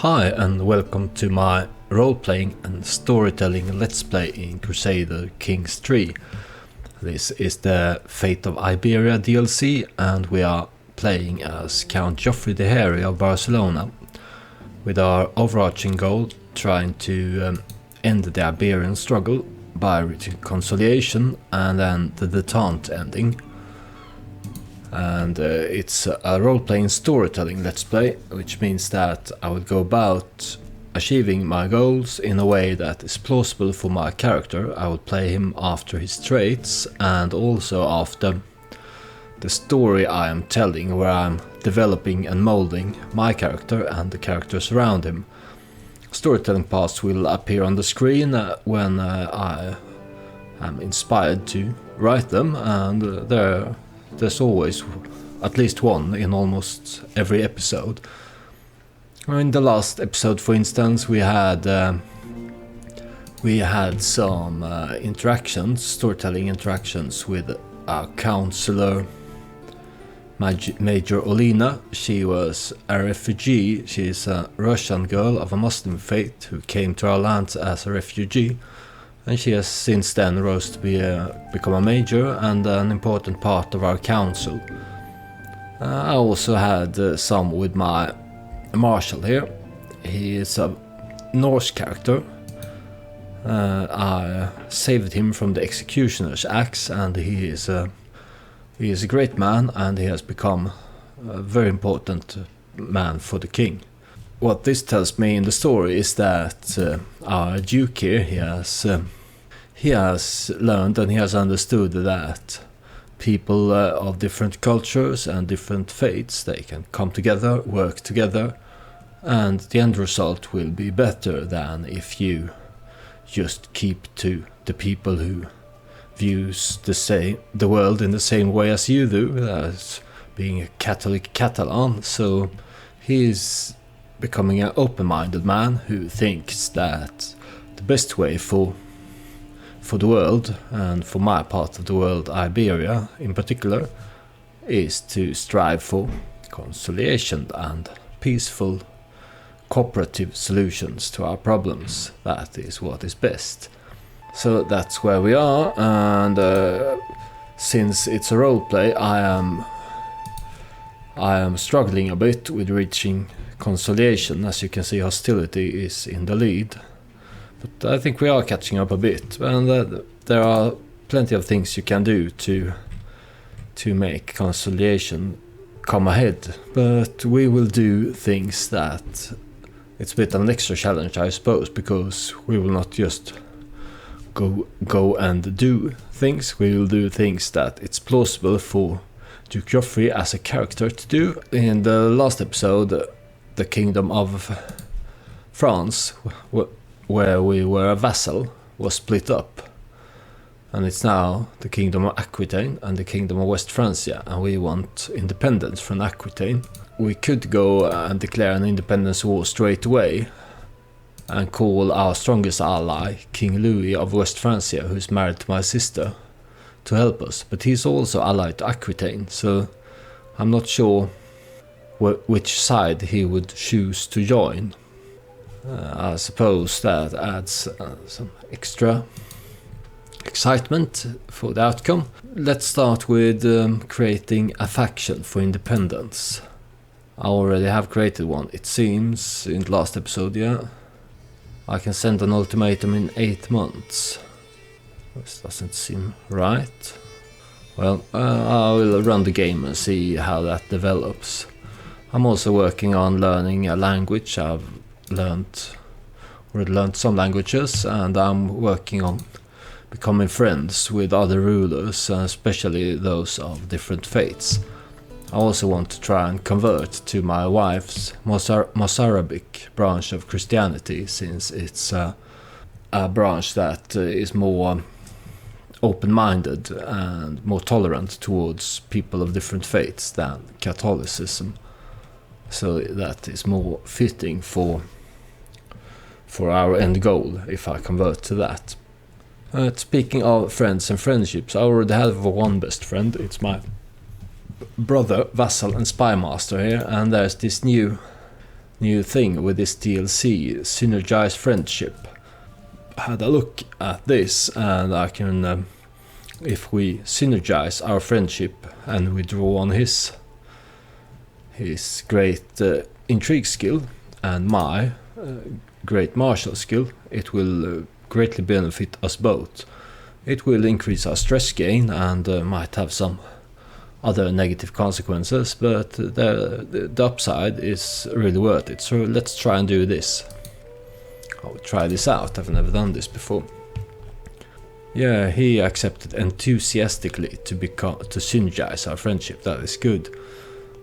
Hi and welcome to my role-playing and storytelling let's play in Crusader Kings 3. This is the Fate of Iberia DLC and we are playing as Count Geofré of Barcelona, with our overarching goal trying to end the Iberian Struggle by reaching conciliation and then the détente ending. And it's a role-playing storytelling let's play, which means that I will go about achieving my goals in a way that is plausible for my character. I will play him after his traits and also after the story I am telling, where I'm developing and molding my character and the characters around him. Storytelling parts will appear on the screen when I am inspired to write them, and there's always at least one in almost every episode. In the last episode, for instance, we had some storytelling interactions with our counselor, Major Olina. She was a refugee. She's a Russian girl of a Muslim faith who came to our lands as a refugee. And she has since then rose to become a major and an important part of our council. I also had some with my marshal here. He is a Norse character. I saved him from the executioner's axe, and he is a great man, and he has become a very important man for the king. What this tells me in the story is that our duke here, he has learned and he has understood that people of different cultures and different faiths, they can come together, work together, and the end result will be better than if you just keep to the people who views the world in the same way as you do, as being a Catholic Catalan. So he is becoming an open-minded man who thinks that the best way for the world, and for my part of the world, Iberia in particular, is to strive for conciliation and peaceful cooperative solutions to our problems. That is what is best. So that's where we are, and since it's a roleplay, I am struggling a bit with reaching conciliation. As you can see, hostility is in the lead, but I think we are catching up a bit, and there are plenty of things you can do to make conciliation come ahead. But we will do things that it's a bit of an extra challenge, I suppose, because we will not just go and do things. We will do things that it's plausible for Duke Geofré as a character to do. In the last episode, the Kingdom of France, where we were a vassal, was split up, and it's now the Kingdom of Aquitaine and the Kingdom of West Francia, and we want independence from Aquitaine. We could go and declare an independence war straight away and call our strongest ally, King Louis of West Francia, who's married to my sister, to help us. But he's also allied to Aquitaine, so I'm not sure which side he would choose to join. I suppose that adds some extra excitement for the outcome. Let's start with creating a faction for independence. I already have created one, it seems, in the last episode, yeah. I can send an ultimatum in 8 months. This doesn't seem right. Well, I will run the game and see how that develops. I'm also working on learning a language. I've already learned some languages, and I'm working on becoming friends with other rulers, especially those of different faiths. I also want to try and convert to my wife's Mozarabic branch of Christianity, since it's a branch that is more open-minded and more tolerant towards people of different faiths than Catholicism. So that is more fitting for our end goal if I convert to that. Speaking of friends and friendships, I already have one best friend. It's my brother, vassal and spy master here, and there's this new new thing with this DLC, Synergize Friendship. I had a look at this, and I can, if we synergize our friendship and we draw on his great intrigue skill and my great martial skill, it will greatly benefit us both. It will increase our stress gain and might have some other negative consequences, but the upside is really worth it. So let's try and do this. I'll try this out, I've never done this before. Yeah, he accepted enthusiastically to synergize our friendship, that is good.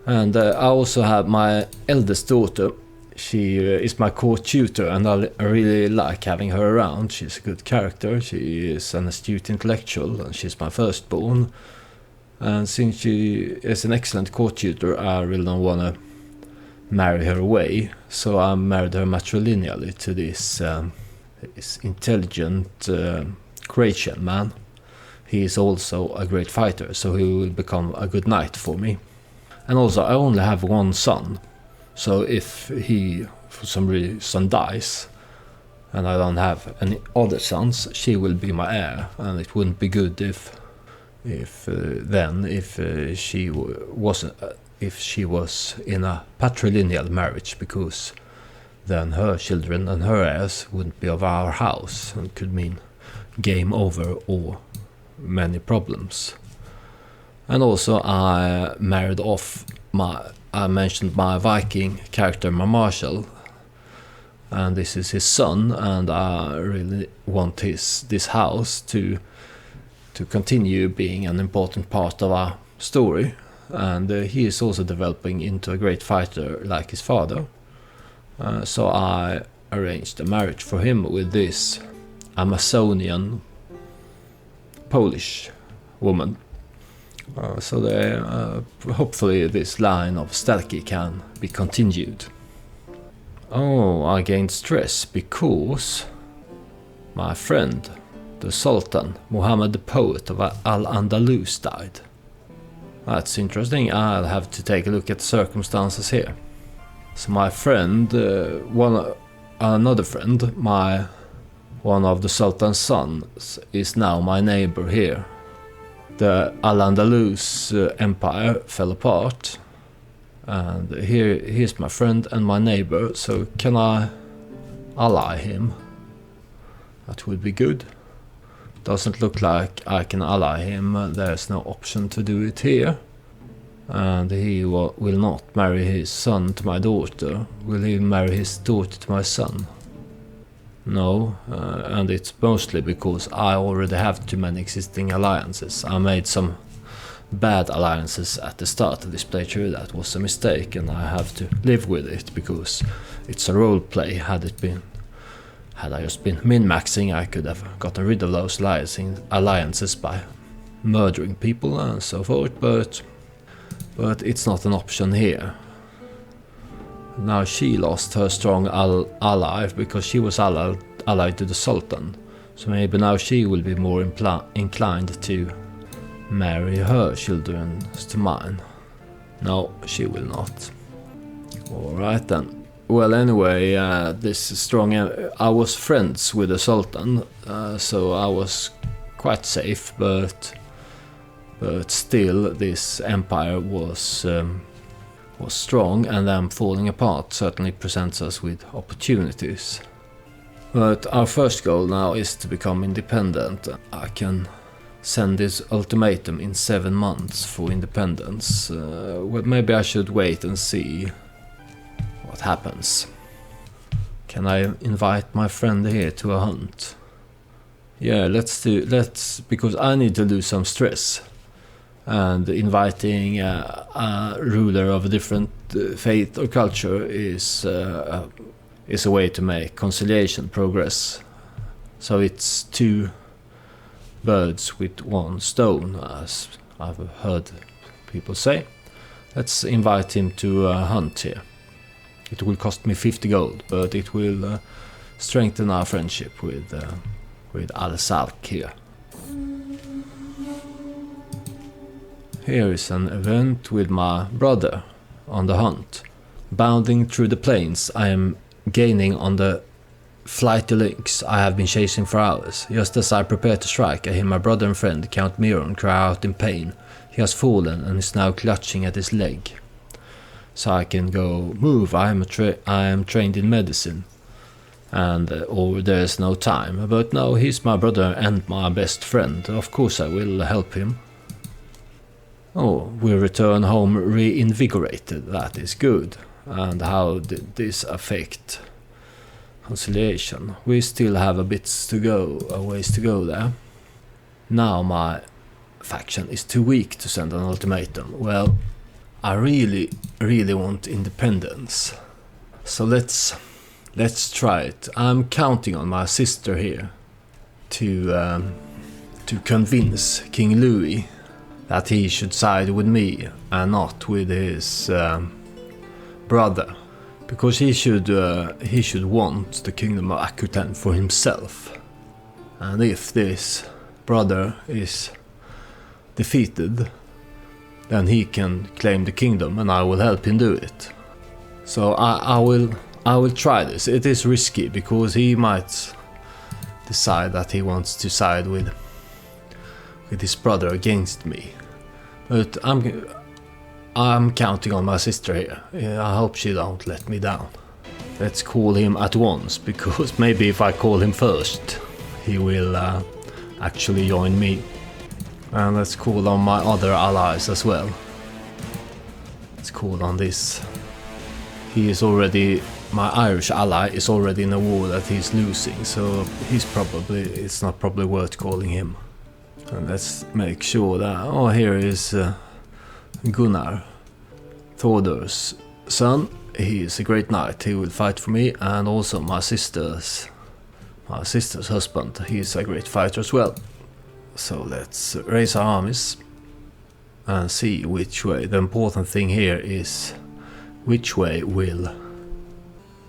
And I also have my eldest daughter. She is my court tutor, and I really like having her around. She's a good character, she is an astute intellectual, and she's my firstborn. And since she is an excellent court tutor, I really don't want to marry her away. So I married her matrilineally to this intelligent Croatian man. He is also a great fighter, so he will become a good knight for me. And also, I only have one son. So if he, for some reason, dies, and I don't have any other sons, she will be my heir, and it wouldn't be good if she was in a patrilineal marriage, because then her children and her heirs wouldn't be of our house, and could mean game over or many problems. And also, I married off I mentioned my Viking character, my marshal, and this is his son, and I really want this house to continue being an important part of our story. And he is also developing into a great fighter like his father. So I arranged a marriage for him with this Amazonian Polish woman. So hopefully this line of Stalky can be continued. Oh, I gained stress because my friend, the Sultan, Muhammad the Poet of Al-Andalus, died. That's interesting. I'll have to take a look at the circumstances here. So my friend, another friend, one of the Sultan's sons, is now my neighbor here. The Al-Andalus Empire fell apart, and here's my friend and my neighbor, so can I ally him? That would be good. Doesn't look like I can ally him, there's no option to do it here. And he will not marry his son to my daughter. Will he marry his daughter to my son? No, and it's mostly because I already have too many existing alliances. I made some bad alliances at the start of this playthrough. That was a mistake, and I have to live with it because it's a roleplay. Had I just been min-maxing, I could have gotten rid of those alliances by murdering people and so forth, but it's not an option here. Now she lost her strong ally because she was allied to the Sultan, so maybe now she will be more inclined to marry her children to mine. No, she will not. Alright then. Well, anyway, I was friends with the Sultan, so I was quite safe, but still this empire was strong, and them falling apart certainly presents us with opportunities. But our first goal now is to become independent. I can send this ultimatum in 7 months for independence. Well, maybe I should wait and see what happens. Can I invite my friend here to a hunt? Yeah, let's because I need to lose some stress. And inviting a ruler of a different faith or culture is a way to make conciliation progress. So it's 2 birds with 1 stone, as I've heard people say. Let's invite him to a hunt here. It will cost me 50 gold, but it will strengthen our friendship with Al-Salk here. Here is an event with my brother on the hunt. Bounding through the plains, I am gaining on the flighty lynx I have been chasing for hours. Just as I prepare to strike, I hear my brother and friend Count Miron cry out in pain. He has fallen and is now clutching at his leg. So I can go, move, I am trained in medicine. And or there's no time. But no, he's my brother and my best friend. Of course I will help him. Oh, we return home reinvigorated. That is good. And how did this affect conciliation? We still have a ways to go there. Now my faction is too weak to send an ultimatum. Well, I really want independence. So let's try it. I'm counting on my sister here to convince King Louis that he should side with me and not with his brother, because he should want the kingdom of Aquitaine for himself. And if this brother is defeated, then he can claim the kingdom, and I will help him do it. So I will try this. It is risky because he might decide that he wants to side with his brother against me. But I'm counting on my sister here. I hope she don't let me down. Let's call him at once, because maybe if I call him first, he will actually join me. And let's call on my other allies as well. Let's call on this. My Irish ally is already in a war that he's losing, so it's not probably worth calling him. And let's make sure that, here is Gunnar, Thordur's son. He is a great knight, he will fight for me, and also my sister's husband, he is a great fighter as well. So let's raise our armies and see which way. The important thing here is which way will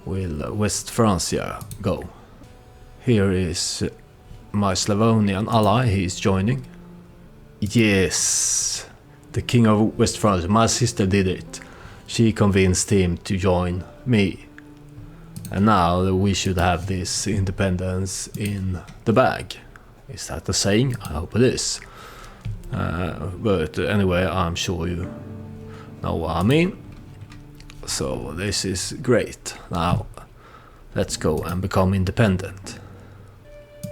West Francia go. Here is my Slavonian ally, he is joining. Yes, the king of West Francia, my sister did it. She convinced him to join me. And now we should have this independence in the bag. Is that the saying? I hope it is. But anyway, I'm sure you know what I mean. So this is great. Now let's go and become independent.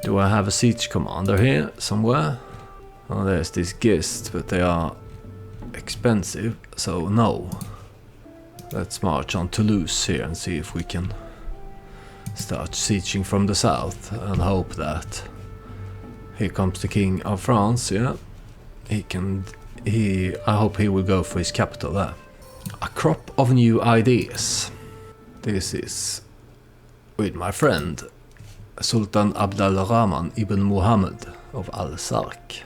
Do I have a siege commander here somewhere? Oh, there's this guest, but they are expensive, so no. Let's march on Toulouse here and see if we can start sieging from the south and hope that here comes the king of France, yeah. I hope he will go for his capital there. A crop of new ideas. This is with my friend Sultan Abd al-Rahman ibn Muhammad of Al-Sark.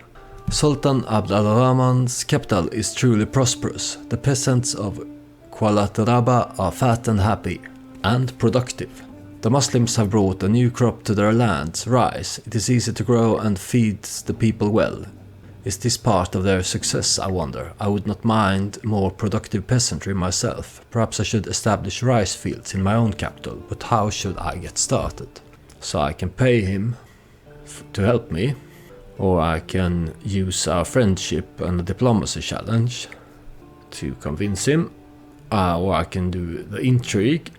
Sultan Abd al-Rahman's capital is truly prosperous. The peasants of Qualatraba are fat and happy, and productive. The Muslims have brought a new crop to their lands, rice. It is easy to grow and feeds the people well. Is this part of their success, I wonder? I would not mind more productive peasantry myself. Perhaps I should establish rice fields in my own capital, but how should I get started? So I can pay him to help me, or I can use our friendship and the diplomacy challenge to convince him, or I can do the intrigue,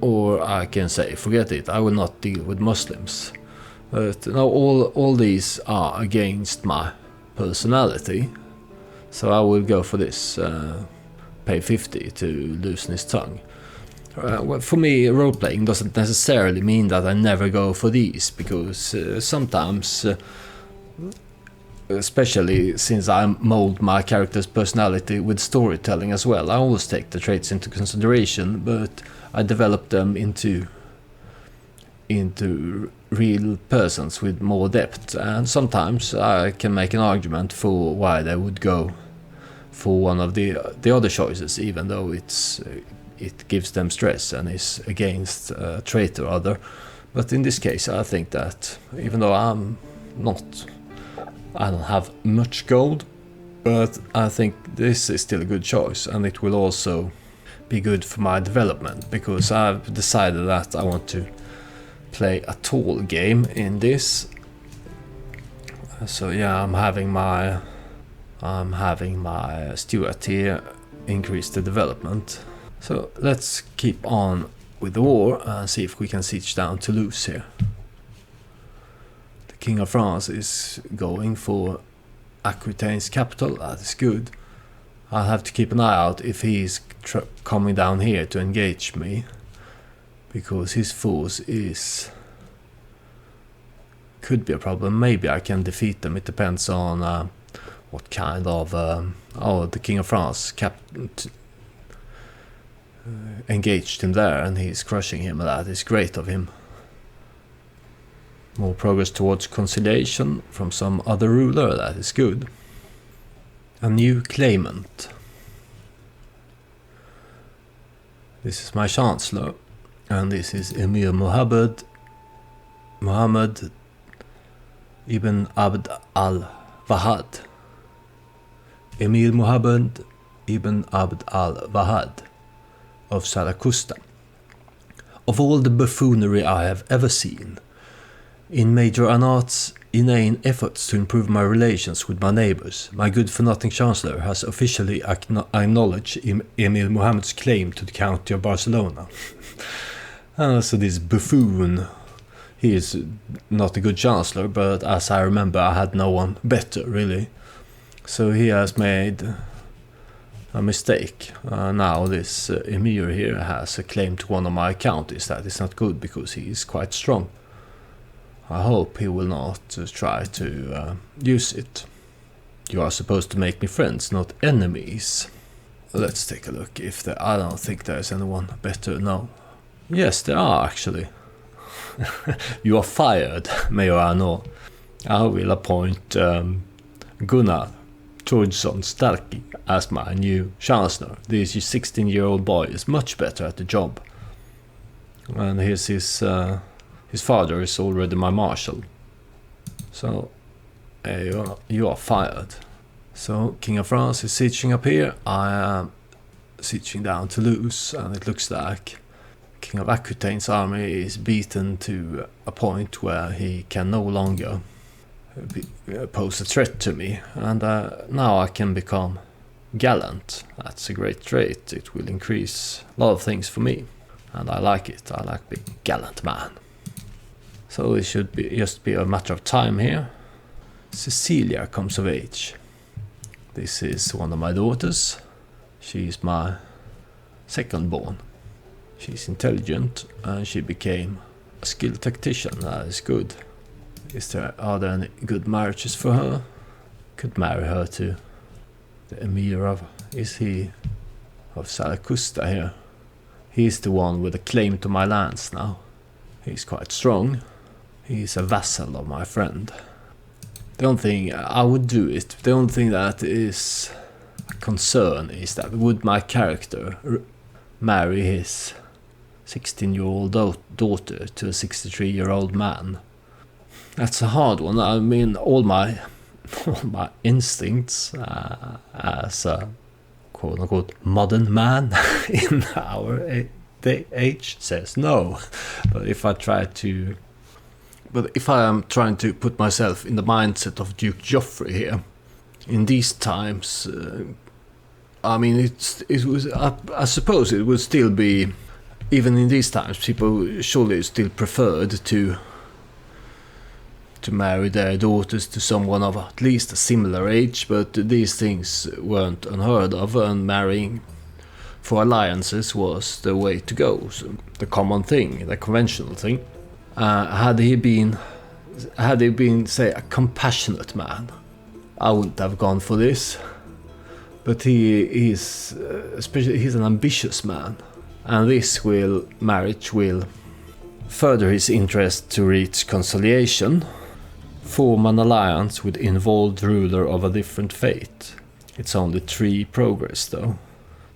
or I can say, forget it, I will not deal with Muslims. But no, all these are against my personality, so I will go for this, pay 50 to loosen his tongue. Well, for me, roleplaying doesn't necessarily mean that I never go for these, because sometimes, especially since I mold my character's personality with storytelling as well, I always take the traits into consideration, but I develop them into real persons with more depth, and sometimes I can make an argument for why they would go for one of the other choices, even though it gives them stress and is against a trait or other. But in this case, I think that even though I don't have much gold, but I think this is still a good choice, and it will also be good for my development, because I've decided that I want to play a tall game in this. So yeah, I'm having my steward here increase the development. So let's keep on with the war and see if we can siege down Toulouse here. The King of France is going for Aquitaine's capital. That is good. I'll have to keep an eye out if he's coming down here to engage me, because his force could be a problem. Maybe I can defeat them. It depends on what kind of the King of France engaged him there, and he's crushing him. That is great of him. More progress towards conciliation from some other ruler. That is good. A new claimant. This is my chancellor, and this is Emir Mohammed Ibn Abd al-Wahhad. Emir Mohammed Ibn Abd al-Wahhad of Zaragoza. Of all the buffoonery I have ever seen, in Major Anat's inane efforts to improve my relations with my neighbors, my good-for-nothing chancellor has officially acknowledged Emir Mohammed's claim to the county of Barcelona. So this buffoon, he is not a good chancellor, but as I remember, I had no one better, really. So he has made a mistake. Now this emir here has a claim to one of my counties. That is not good, because he is quite strong. I hope he will not try to use it. You are supposed to make me friends, not enemies. Let's take a look if there... I don't think there's anyone better, no. Yes, there are actually. You are fired, Mayor Arnaud. I will appoint Gunnar Tordsson Starkey as my new chancellor. This 16-year-old boy is much better at the job. And here's his father is already my marshal. So you are fired. So King of France is sieging up here. I am sieging down Toulouse, and it looks like King of Aquitaine's army is beaten to a point where he can no longer pose a threat to me. And now I can become gallant. That's a great trait. It will increase a lot of things for me, and I like it. I like being a gallant man. So it should just be a matter of time here. Cecilia comes of age. This is one of my daughters. She's my second born. She's intelligent, and she became a skilled tactician. That is good. Are there any good marriages for her? Could marry her to the emir of... Is he of Zaragoza here? He's the one with a claim to my lands now. He's quite strong. He's a vassal of my friend. The only thing I would do it. The only thing that is a concern is that would my character marry his 16-year-old daughter to a 63-year-old man? That's a hard one. I mean, all my instincts as a quote-unquote modern man in our age says no. But if I am trying to put myself in the mindset of Duke Geofré here, in these times, I mean, I suppose it would still be, even in these times, people surely still preferred to marry their daughters to someone of at least a similar age, but these things weren't unheard of, and marrying for alliances was the way to go, so the common thing, the conventional thing. Had he been, say, a compassionate man, I wouldn't have gone for this. But he's an ambitious man, and this marriage will further his interest to reach conciliation, form an alliance with involved ruler of a different fate. It's only 3 progress though,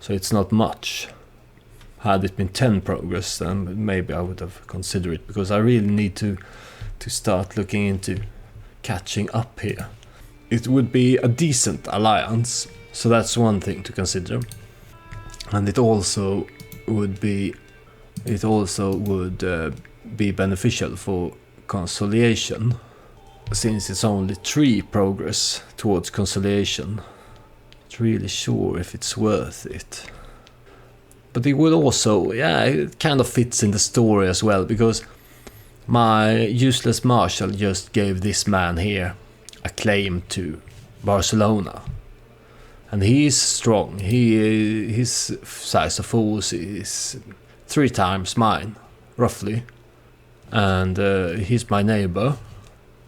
so it's not much. Had it been 10 progress, then maybe I would have considered it, because I really need to start looking into catching up here. It would be a decent alliance, so that's one thing to consider. And it also would be beneficial for conciliation, since it's only 3 progress towards conciliation. Not really sure if it's worth it. But it will also, it kind of fits in the story as well, because my useless marshal just gave this man here a claim to Barcelona. And he is strong. His size of force is 3 times mine, roughly. And he's my neighbor.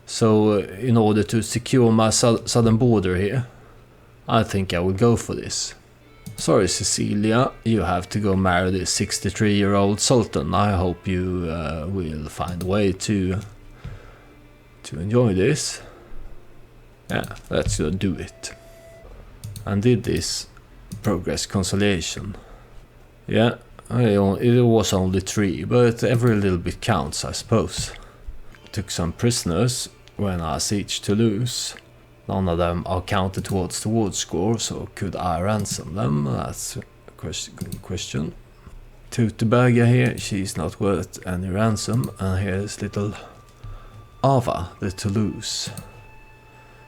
So in order to secure my southern border here, I think I will go for this. Sorry, Cecilia, you have to go marry this 63-year-old sultan. I hope you will find a way to enjoy this. Yeah, let's go do it. And did this progress conciliation? Yeah, it was only 3, but every little bit counts, I suppose. Took some prisoners when I sieged Toulouse. None of them are counted towards the war score, so could I ransom them? That's a good question. Tuteberga here, she's not worth any ransom. And here's little Ava, the Toulouse.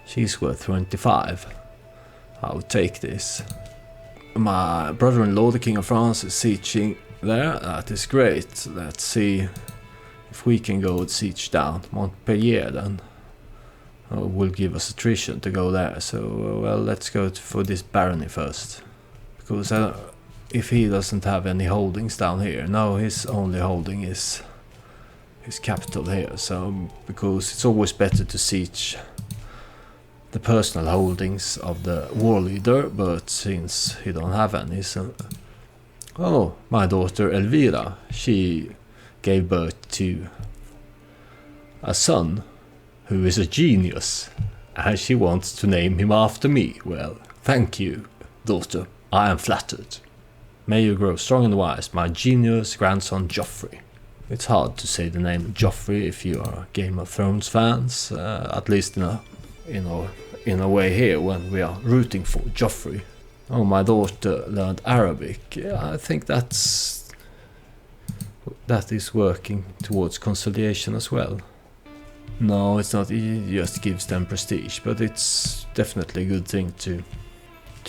She's worth 25. I would take this. My brother-in-law, the King of France, is sieging there. That is great. Let's see if we can go and siege down Montpellier then. Will give us attrition to go there. So, well, let's go for this barony first. Because if he doesn't have any holdings down here. No, his only holding is his capital here. So, because it's always better to siege the personal holdings of the war leader, but since he don't have any, so... Oh, my daughter Elvira, she gave birth to a son who is a genius, and she wants to name him after me. Well, thank you, daughter, I am flattered. May you grow strong and wise, my genius grandson Geofré. It's hard to say the name Geofré if you are Game of Thrones fans, at least in a way here when we are rooting for Geofré. Oh, my daughter learned Arabic. I think that is working towards conciliation as well. No, it's not. It just gives them prestige, but it's definitely a good thing to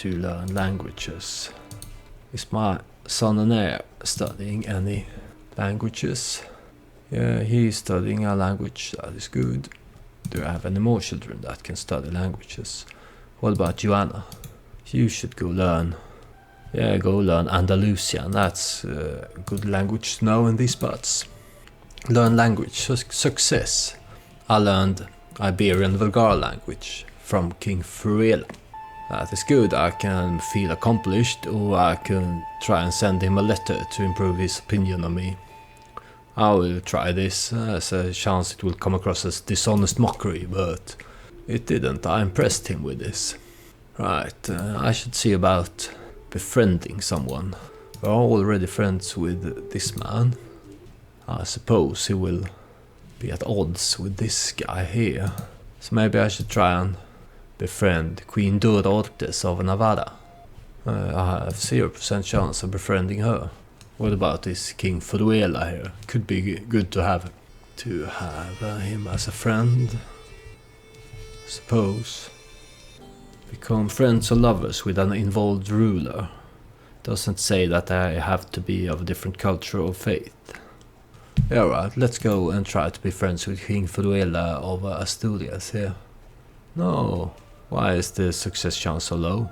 learn languages. Is my son and heir studying any languages? Yeah, he's studying a language. That is good. Do I have any more children that can study languages? What about Joanna? You should go learn. Yeah, go learn Andalusian. That's a good language to know in these parts. Learn language. Success. I learned Iberian vulgar language from King Fruela. That is good. I can feel accomplished, or I can try and send him a letter to improve his opinion of me. I will try this. There's a chance it will come across as dishonest mockery, but it didn't. I impressed him with this. Right, I should see about befriending someone. We're already friends with this man. I suppose he will be at odds with this guy here. So maybe I should try and befriend Queen Dorortes of Navarra. I have 0% chance of befriending her. What about this King Fruela here? Could be good to have him as a friend. Suppose. Become friends or lovers with an involved ruler. Doesn't say that I have to be of a different culture or faith. Yeah, right, let's go and try to be friends with King Fruela of Asturias here. No, why is the success chance so low?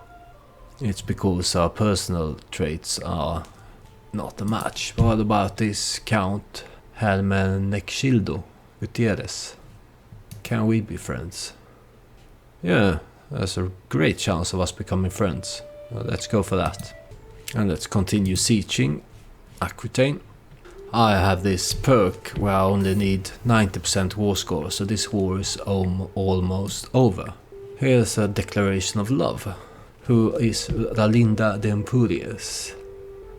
It's because our personal traits are not a match. What about this Count Hermenegildo Gutierrez? Can we be friends? Yeah, there's a great chance of us becoming friends. Well, let's go for that. And let's continue sieging Aquitaine. I have this perk where I only need 90% war score, so this war is almost over. Here's a declaration of love. Who is Ralinda de Empúries?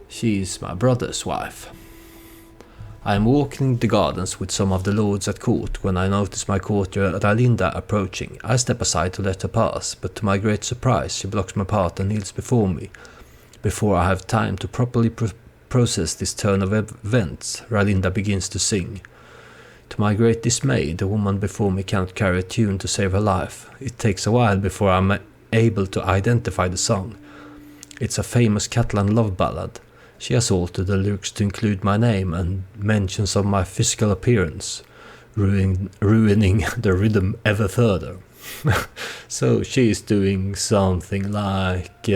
She is my brother's wife. I am walking the gardens with some of the lords at court when I notice my courtier Ralinda approaching. I step aside to let her pass, but to my great surprise she blocks my path and kneels before me. Before I have time to properly process this turn of events, Ralinda begins to sing. To my great dismay, the woman before me cannot carry a tune to save her life. It takes a while before I'm able to identify the song. It's a famous Catalan love ballad. She has altered the lyrics to include my name and mentions of my physical appearance, ruining the rhythm ever further. So she's doing something like...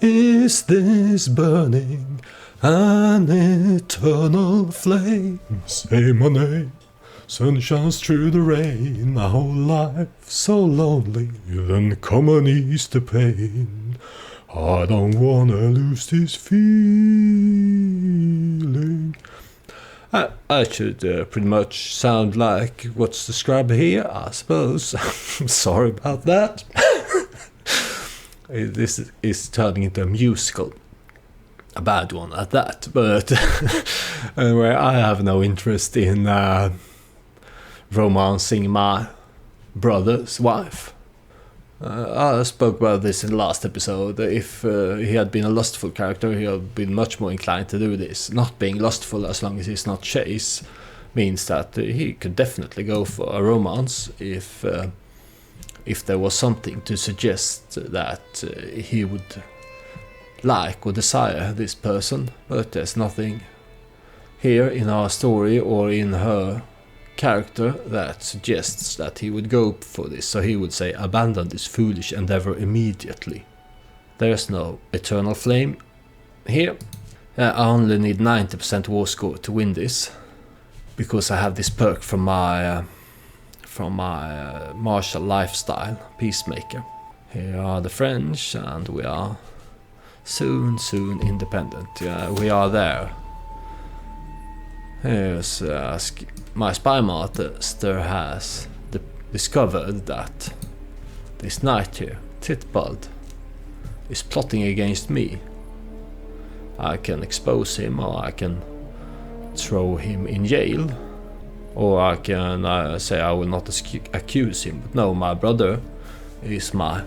Is this burning an eternal flame? Say my name, sun shines through the rain. My whole life so lonely, then come and ease the pain. I don't wanna lose this feeling. I should pretty much sound like what's described here, I suppose. Sorry about that. This is turning into a musical. A bad one at that, but where I have no interest in romancing my brother's wife. I spoke about this in the last episode. If he had been a lustful character, he had been much more inclined to do this. Not being lustful as long as he's not chase means that he could definitely go for a romance if there was something to suggest that he would like or desire this person. But there's nothing here in our story or in her character that suggests that he would go for this, so he would say, abandon this foolish endeavor immediately. There's no eternal flame here. I only need 90% war score to win this, because I have this perk from my martial lifestyle, Peacemaker. Here are the French, and we are soon independent. We are there. Here's my spy master has discovered that this knight here, Titbald, is plotting against me. I can expose him, or I can throw him in jail, or I can say I will not accuse him. But no, my brother is my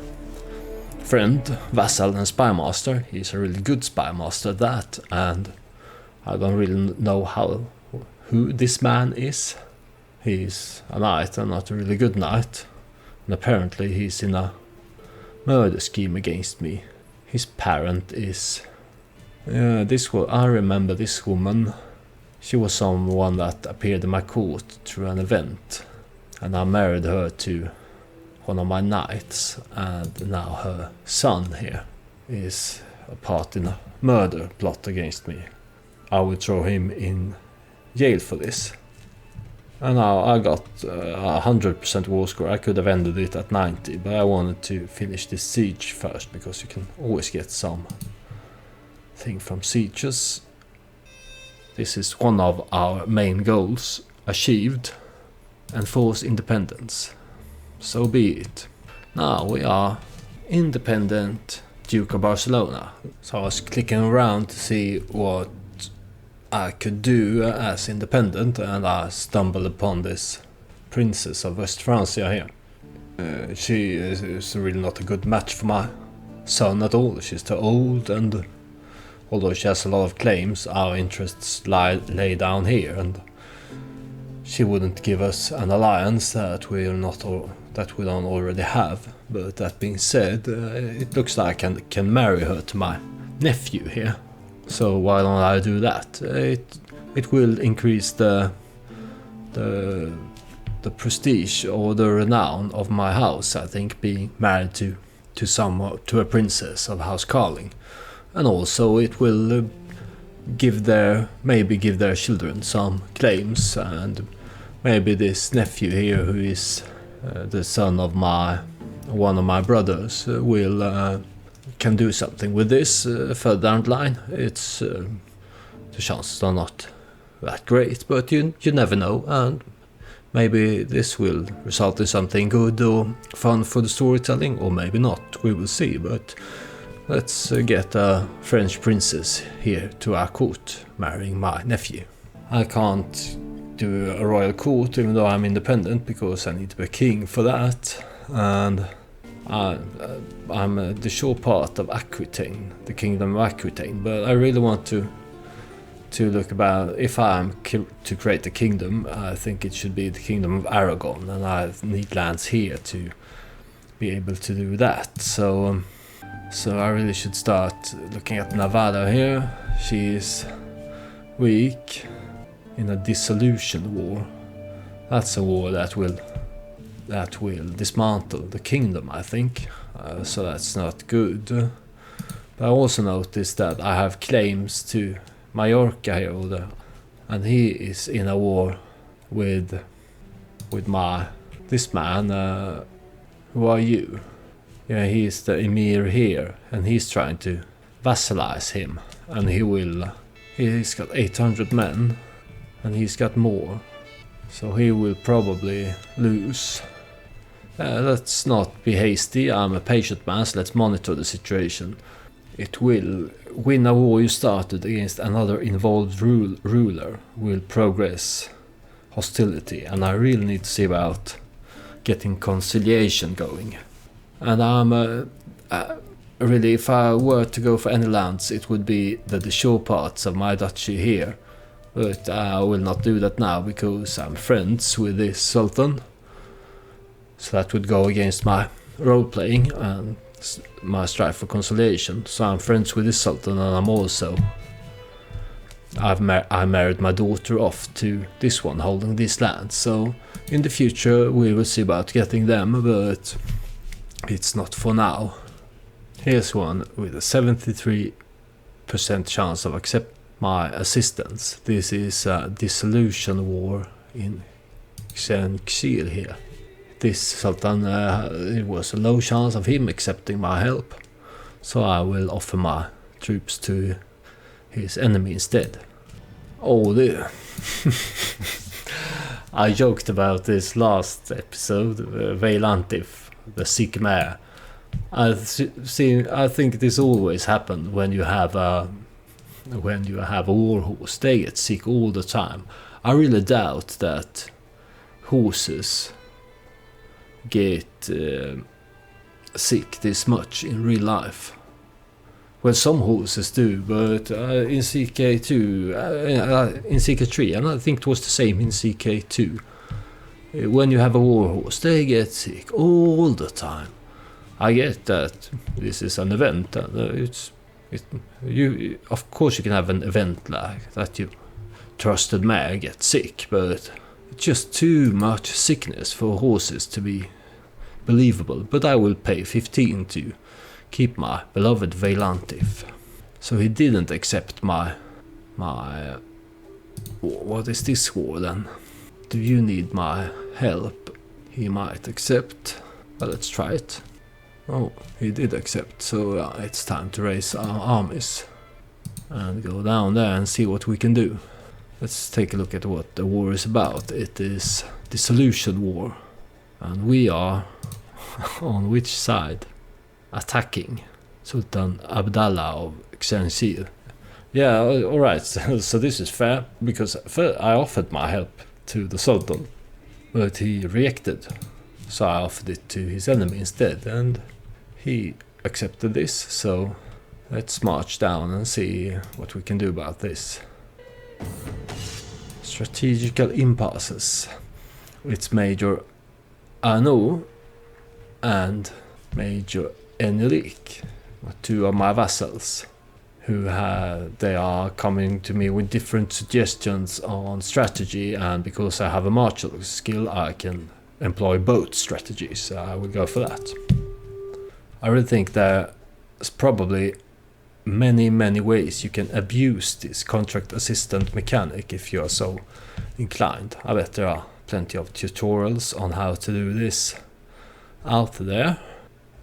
friend, vassal and spy master. He's a really good spy master at that, and I don't really know who this man is. He's a knight and not a really good knight, and apparently he's in a murder scheme against me. His parent is... I remember this woman. She was someone that appeared in my court through an event, and I married her to one of my knights, and now her son here is a part in a murder plot against me. I will throw him in jail for this. And now I got 100% war score. I could have ended it at 90, but I wanted to finish this siege first, because you can always get some thing from sieges. This is one of our main goals achieved, enforce independence. So be it. Now we are independent Duke of Barcelona. So I was clicking around to see what I could do as independent, and I stumbled upon this princess of West Francia here. She is really not a good match for my son at all. She's too old, and although she has a lot of claims, our interests lay down here, and she wouldn't give us an alliance that we don't already have. But that being said, it looks like I can marry her to my nephew here. So why don't I do that? It will increase the prestige or the renown of my house, I think, being married to a princess of House Carling, and also it will maybe give their children some claims, and maybe this nephew here, who is the son of one of my brothers, can do something with this further down the line. It's the chances are not that great, but you never know, and maybe this will result in something good or fun for the storytelling, or maybe not. We will see. But let's get a French princess here to our court, marrying my nephew. I can't do a royal court even though I'm independent, because I need to be king for that, and I'm the shore part of Aquitaine, the kingdom of Aquitaine, but I really want to look about, if I'm to create a kingdom, I think it should be the kingdom of Aragon, and I need lands here to be able to do that. So I really should start looking at Nevada here. She is weak in a dissolution war. That's a war that will dismantle the kingdom, I think. So that's not good. But I also noticed that I have claims to Mallorca here, and he is in a war with this man. Who are you? Yeah, he is the emir here, and he's trying to vassalize him, and he's got 800 men, and he's got more, so he will probably lose. Let's not be hasty. I'm a patient man, so let's monitor the situation. It will win a war you started against another involved ruler will progress hostility, and I really need to see about getting conciliation going. And I'm really, if I were to go for any lands, it would be the shore parts of my duchy here, but I will not do that now because I'm friends with this sultan, so that would go against my role-playing and my strive for conciliation. So I'm friends with this sultan, and I'm also I married my daughter off to this one holding this land, so in the future we will see about getting them, but it's not for now. Here's one with a 73% chance of accept my assistance. This is a Dissolution War in Xenxil here. This sultan, it was a low chance of him accepting my help, so I will offer my troops to his enemy instead. Oh dear. I joked about this last episode, Veilantif, the sick mare. I think this always happens when you have a war horse. They get sick all the time. I really doubt that horses get sick this much in real life. Well, some horses do, but in CK2, in CK3, and I think it was the same in CK2. When you have a war horse, they get sick all the time. I get that this is an event, and of course you can have an event like that. You trusted mare get sick, but it's just too much sickness for horses to be believable. But I will pay 15 to keep my beloved Veilantif. So he didn't accept my what is this war then? Do you need my help? He might accept. Well, let's try it. Oh, he did accept, so it's time to raise our armies and go down there and see what we can do. Let's take a look at what the war is about. It is Dissolution War, and we are on which side? Attacking Sultan Abdallah of Xenxil. Yeah, alright, so this is fair, because I offered my help to the Sultan, but he rejected, so I offered it to his enemy instead, and he accepted this, so let's march down and see what we can do about this. Strategical impasses. It's Major Anu and Major Enrique, two of my vassals, they are coming to me with different suggestions on strategy, and because I have a martial skill I can employ both strategies, so I will go for that. I really think there's probably many ways you can abuse this contract assistant mechanic if you are so inclined. I bet there are plenty of tutorials on how to do this out there.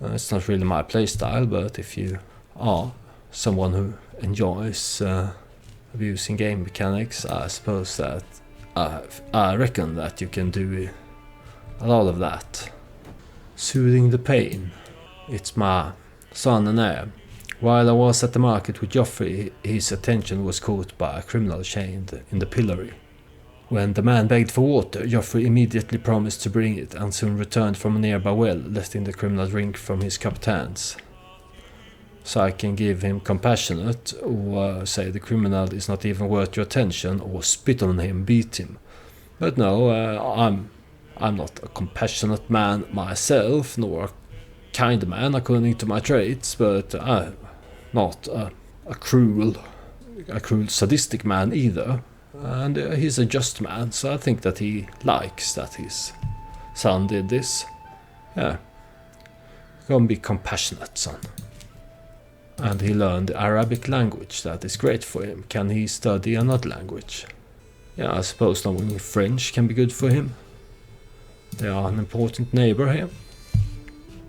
It's not really my playstyle, but if you are someone who enjoys abusing game mechanics, I suppose that I reckon that you can do a lot of that. Soothing the pain. It's my son and heir. While I was at the market with Geofré, his attention was caught by a criminal chained in the pillory. When the man begged for water, Geofré immediately promised to bring it and soon returned from a nearby well, letting the criminal drink from his cupped hands. So I can give him compassionate, or say the criminal is not even worth your attention, or spit on him, beat him. But no, I'm not a compassionate man myself, nor a kind man according to my traits, but I'm not a cruel sadistic man either. And he's a just man, so I think that he likes that his son did this. Yeah. Go and be compassionate, son. And he learned the Arabic language, that is great for him. Can he study another language? Yeah, I suppose knowing French can be good for him. They are an important neighbor here.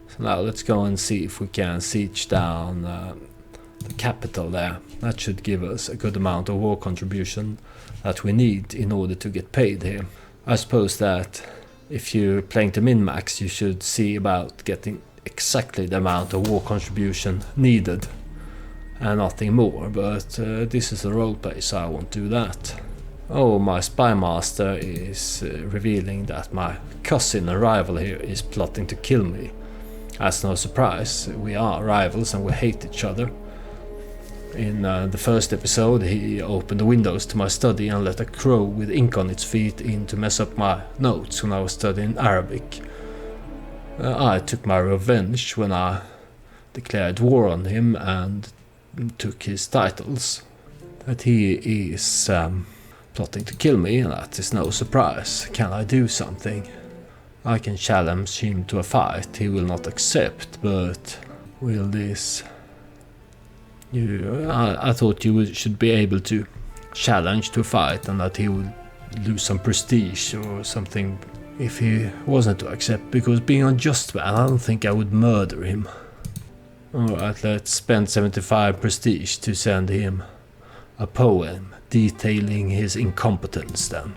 So now let's go and see if we can siege down the capital there. That should give us a good amount of war contribution that we need in order to get paid here. I suppose that if you're playing to min-max, you should see about getting exactly the amount of war contribution needed and nothing more, but this is a roleplay, so I won't do that. Oh, my spy master is revealing that my cousin and rival here is plotting to kill me. As no surprise, we are rivals and we hate each other. In the first episode, he opened the windows to my study and let a crow with ink on its feet in to mess up my notes when I was studying Arabic. I took my revenge when I declared war on him and took his titles. That he is plotting to kill me, and that is no surprise. Can I do something? I can challenge him to a fight. He will not accept, but will this... I thought you should be able to challenge to a fight and that he would lose some prestige or something if he wasn't to accept, because being a just man, I don't think I would murder him. Alright, let's spend 75 prestige to send him a poem detailing his incompetence then.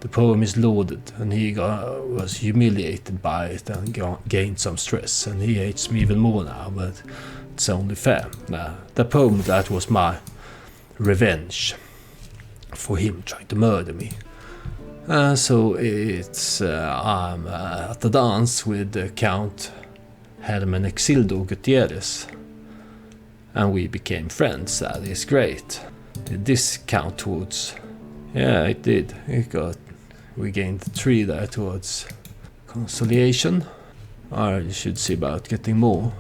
The poem is lauded and he was humiliated by it and gained some stress, and he hates me even more now, but it's only fair. The poem, that was my revenge for him trying to murder me. So it's I'm at the dance with Count Hermenexildo Gutierrez, and we became friends. That is great. Did this count towards? Yeah, it did. We gained 3 there towards conciliation. I should see about getting more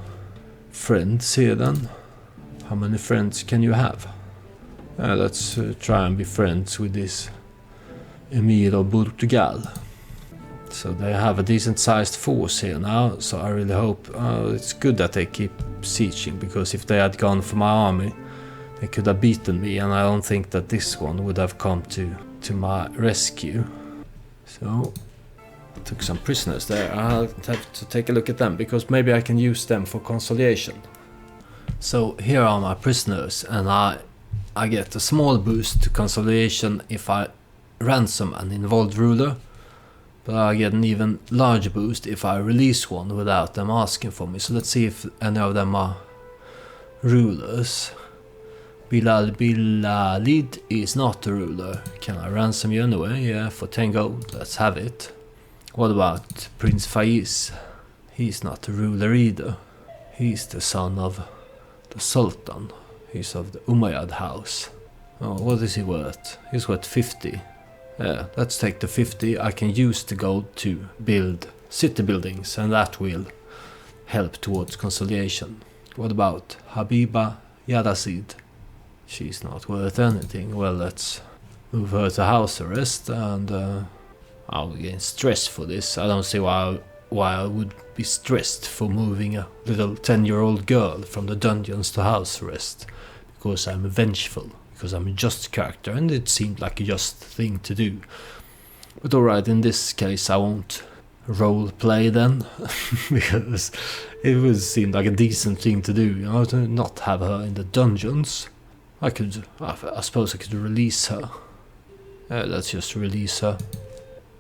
friends here then. How many friends can you have? Let's try and be friends with this Emir of Portugal. So they have a decent sized force here now, so I really hope it's good that they keep sieging, because if they had gone for my army they could have beaten me, and I don't think that this one would have come to my rescue. So I took some prisoners there. I'll have to take a look at them, because maybe I can use them for conciliation. So here are my prisoners, and I get a small boost to conciliation if I ransom an involved ruler, but I get an even larger boost if I release one without them asking for me. So let's see if any of them are rulers. Bilal Bilalid is not a ruler. Can I ransom you anyway? Yeah, for 10 gold. Let's have it. What about Prince Faiz? He's not a ruler either. He's the son of the Sultan. He's of the Umayyad house. Oh, what is he worth? He's worth 50. Yeah, let's take the 50. I can use the gold to build city buildings, and that will help towards conciliation. What about Habiba Yadazid? She's not worth anything. Well, let's move her to house arrest, and I'll gain stress for this. I don't see why I would be stressed for moving a little 10-year-old girl from the dungeons to house arrest, because I'm vengeful, because I'm a just character, and it seemed like a just thing to do. But alright, in this case I won't roleplay then, because it would seem like a decent thing to do, you know, to not have her in the dungeons. I suppose I could release her. Let's just release her.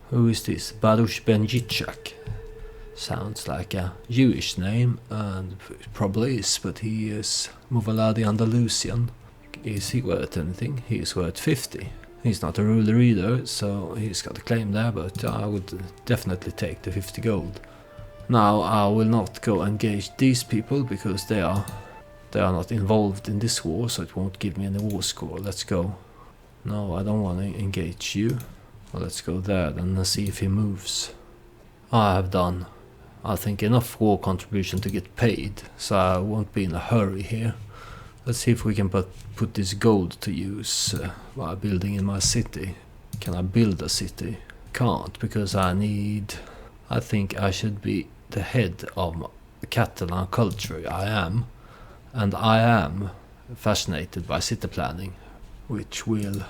Who is this? Baruch Ben Yitzchak. Sounds like a Jewish name, and it probably is, but he is Muvaladi Andalusian. Is he worth anything? He is worth 50. He's not a ruler either, so he's got a claim there, but I would definitely take the 50 gold. Now I will not go engage these people because they are not involved in this war, so it won't give me any war score. Let's go. No, I don't want to engage you. Well, let's go there then and see if he moves. I have done, I think, enough war contribution to get paid, so I won't be in a hurry here. Let's see if we can put this gold to use while building in my city. Can I build a city? Can't, because I think I should be the head of Catalan culture. I am. And I am fascinated by city planning, which will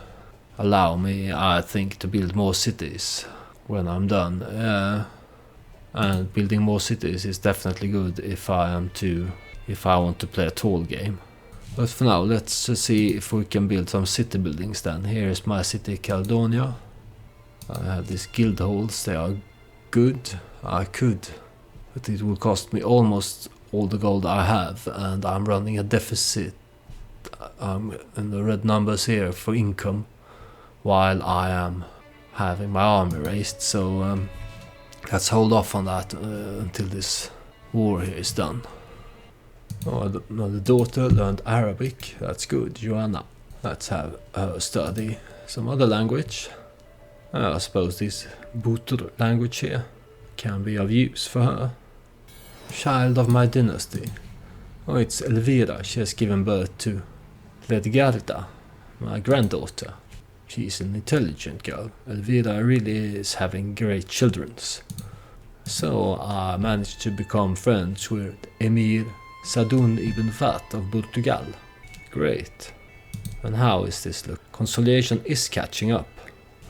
allow me, I think, to build more cities when I'm done. And building more cities is definitely good if I want to play a tall game. But for now, let's see if we can build some city buildings then. Here is my city, Caledonia. I have these guild halls, they are good. I could, but it will cost me almost all the gold I have, and I'm running a deficit. I'm in the red numbers here for income, while I am having my army raised, so let's hold off on that until this war here is done. Oh, the daughter learned Arabic, that's good, Joanna. Let's have her study some other language. I suppose this Butur language here can be of use for her. Child of my dynasty. Oh, it's Elvira, she has given birth to Ledgarda, my granddaughter. She's an intelligent girl. Elvira really is having great children. So I managed to become friends with Emir Sadun ibn Fat of Portugal. Great. And how is this look? Conciliation is catching up.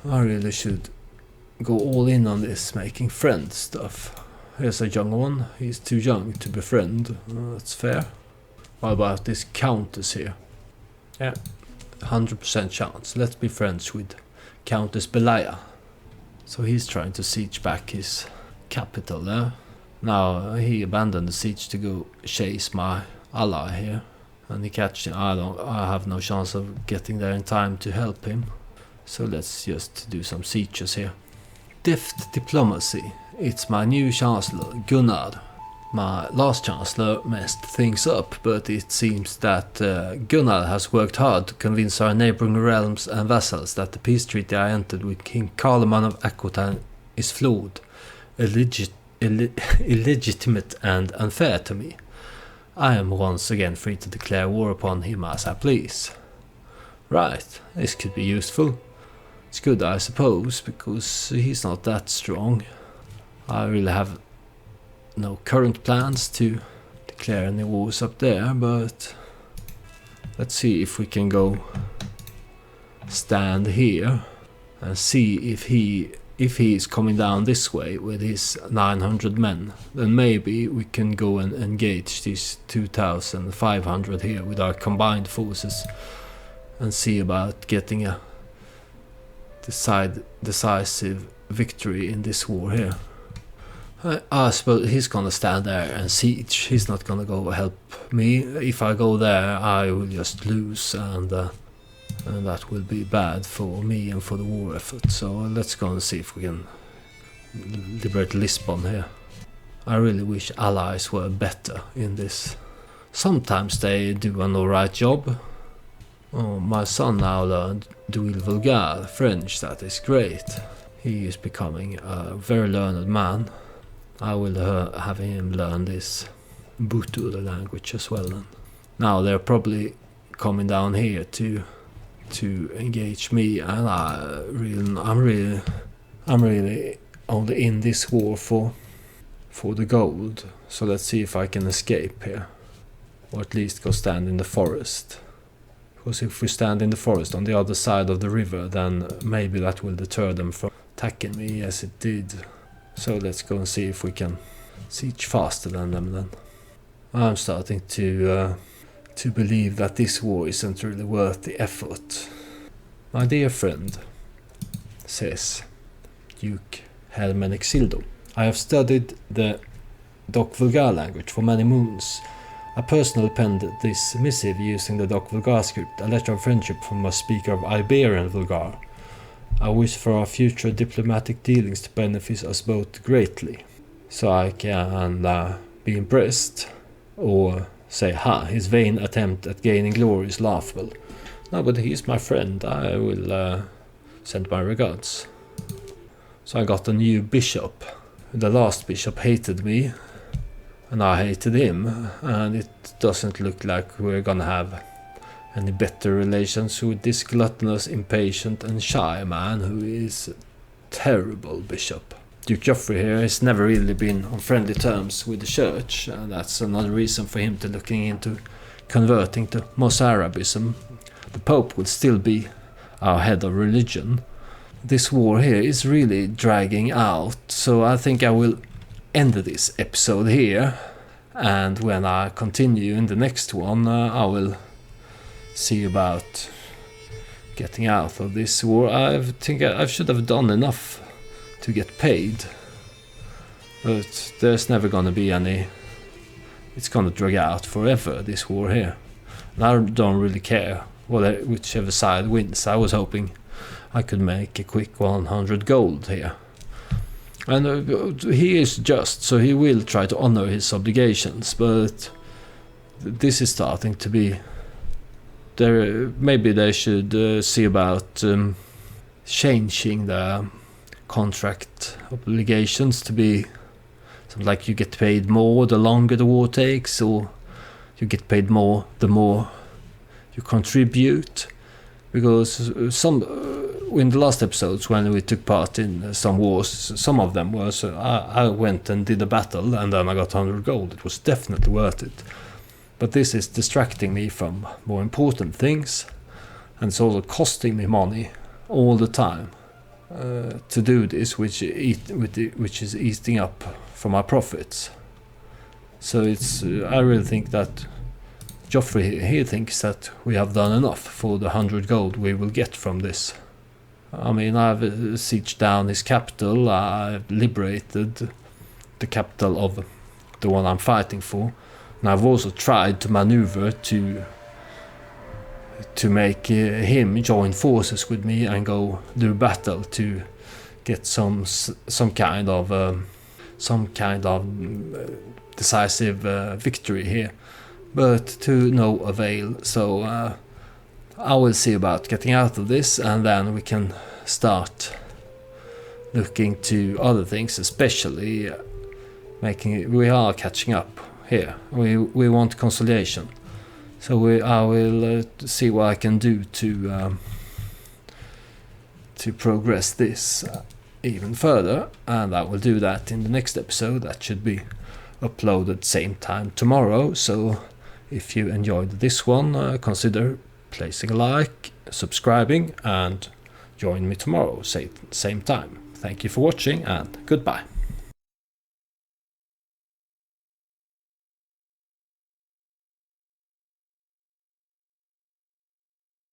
I really should go all in on this making friend stuff. Here's a young one. He's too young to befriend. That's fair. What about this countess here? Yeah, 100% chance. Let's be friends with Countess Belaya. So he's trying to siege back his capital there. Now he abandoned the siege to go chase my ally here, and he catched him. I have no chance of getting there in time to help him. So let's just do some sieges here. Deft diplomacy. It's my new chancellor, Gunnar. My last chancellor messed things up, but it seems that Gunnar has worked hard to convince our neighboring realms and vassals that the peace treaty I entered with King Carloman of Aquitaine is flawed, illegitimate and unfair to me. I am once again free to declare war upon him as I please. Right, this could be useful. It's good, I suppose, because he's not that strong. I really have no current plans to declare any wars up there, but let's see if we can go stand here and see if he is coming down this way with his 900 men. Then maybe we can go and engage these 2,500 here with our combined forces and see about getting a decisive victory in this war here. I suppose he's gonna stand there and siege. He's not gonna go help me. If I go there, I will just lose, and that will be bad for me and for the war effort. So let's go and see if we can liberate Lisbon here. I really wish allies were better in this. Sometimes they do an alright job. Oh, my son now learned Duil Vulgar, French. That is great. He is becoming a very learned man. I will have him learn this Butur language as well then. Now they're probably coming down here to engage me, and I'm really only in this war for the gold. So let's see if I can escape here, or at least go stand in the forest. Because if we stand in the forest on the other side of the river, then maybe that will deter them from attacking me as it did. So let's go and see if we can siege faster than them then. I'm starting to believe that this war isn't really worth the effort. My dear friend, says Duke Hermenexildo, I have studied the Doc Vulgar language for many moons. I personally penned this missive using the Doc Vulgar script, a letter of friendship from a speaker of Iberian Vulgar. I wish for our future diplomatic dealings to benefit us both greatly. So I can be impressed or say, ha, his vain attempt at gaining glory is laughable. No, but he's my friend, I will send my regards. So I got a new bishop. The last bishop hated me, and I hated him, and it doesn't look like we're gonna have any better relations with this gluttonous, impatient and shy man who is a terrible bishop. Duke Geofré here has never really been on friendly terms with the church, and that's another reason for him to looking into converting to Mozarabism. The Pope will still be our head of religion. This war here is really dragging out, so I think I will end this episode here, and when I continue in the next one I will see about getting out of this war. I think I should have done enough to get paid, but there's never gonna be any. It's gonna drag out forever, this war here, and I don't really care whichever side wins. I was hoping I could make a quick 100 gold here, and he is just, so he will try to honor his obligations, but this is starting to be there. Maybe they should see about changing the contract obligations to be something like you get paid more the longer the war takes, or you get paid more the more you contribute. Because some in the last episodes when we took part in some wars, some of them was I went and did a battle and then I got 100 gold. It was definitely worth it. But this is distracting me from more important things, and it's also costing me money all the time to do this, which is eating up for my profits. So it's I really think that Geofré he thinks that we have done enough for the 100 gold we will get from this. I mean, I've sieged down his capital, I've liberated the capital of the one I'm fighting for, and I've also tried to maneuver to make him join forces with me and go do battle to get some kind of decisive victory here, but to no avail. So I will see about getting out of this, and then we can start looking to other things, especially we are catching up here. We want conciliation, so I will see what I can do to progress this even further, and I will do that in the next episode. That should be uploaded same time tomorrow. So if you enjoyed this one, consider placing a like, subscribing, and join me tomorrow same time. Thank you for watching, and goodbye.